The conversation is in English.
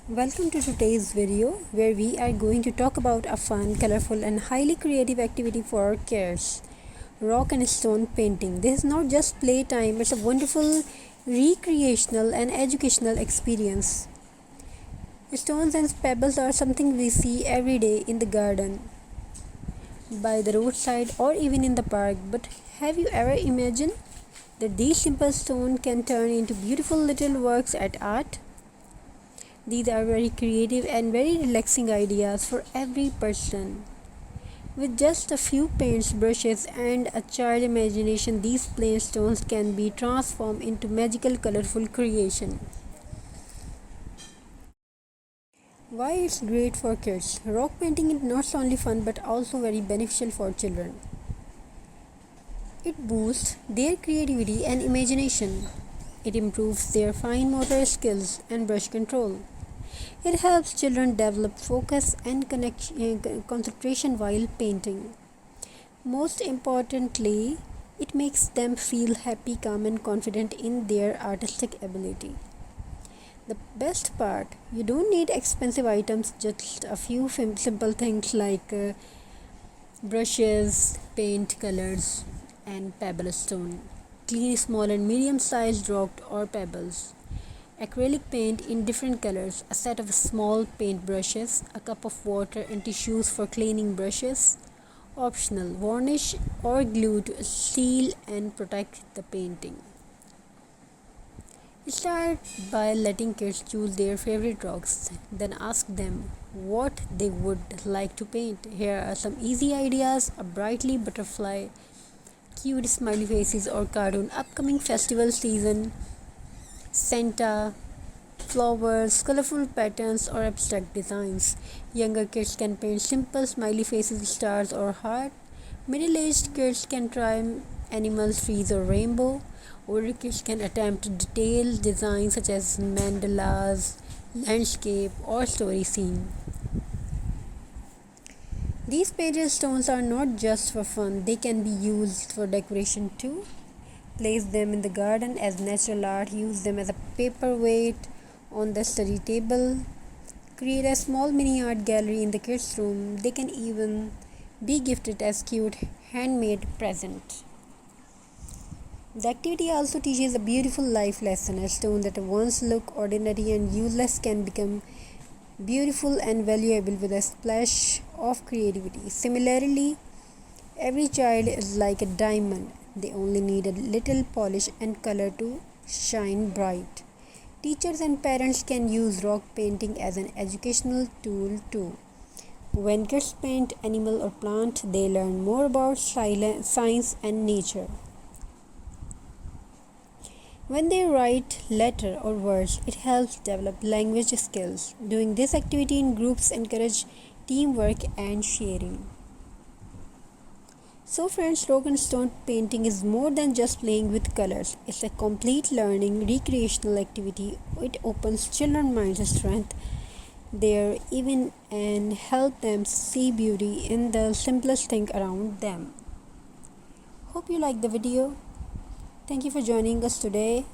Welcome to today's video where we are going to talk about a fun, colorful and highly creative activity for kids, rock and stone painting. This is not just playtime, it's a wonderful recreational and educational experience. Stones and pebbles are something we see every day in the garden, by the roadside or even in the park, but have you ever imagined that these simple stones can turn into beautiful little works at art? These are very creative and very relaxing ideas for every person. With just a few paints, brushes, and a child imagination, these plain stones can be transformed into magical, colorful creation. Why it's great for kids? Rock painting is not only fun but also very beneficial for children. It boosts their creativity and imagination. It improves their fine motor skills and brush control. It helps children develop focus and concentration while painting. Most importantly, it makes them feel happy, calm, and confident in their artistic ability. The best part, you don't need expensive items, just a few simple things like brushes, paint colors, and pebble stone. Clean small and medium sized rock or pebbles. Acrylic paint in different colors, a set of small paint brushes, a cup of water and tissues for cleaning brushes. Optional, varnish or glue to seal and protect the painting. Start by letting kids choose their favorite rocks, then ask them what they would like to paint. Here are some easy ideas: a brightly butterfly, cute smiley faces or cartoon, upcoming festival season, Senta, flowers, colorful patterns, or abstract designs. Younger kids can paint simple smiley faces, stars, or heart. Middle aged kids can try animals, trees, or rainbow. Older kids can attempt detailed designs such as mandalas, landscape, or story scene. These painted stones are not just for fun, they can be used for decoration too. Place them in the garden as natural art, use them as a paperweight on the study table, create a small mini art gallery in the kids' room. They can even be gifted as cute handmade present. The activity also teaches a beautiful life lesson. A stone that once looked ordinary and useless can become beautiful and valuable with a splash of creativity. Similarly, every child is like a diamond. They only need a little polish and color to shine bright. Teachers and parents can use rock painting as an educational tool too. When kids paint animal or plant, they learn more about science and nature. When they write letter or words, it helps develop language skills. Doing this activity in groups encourage teamwork and sharing. So friends, rock and stone painting is more than just playing with colors. It's a complete learning, recreational activity. It opens children's minds strength there even and help them see beauty in the simplest thing around them. Hope you like the video. Thank you for joining us today.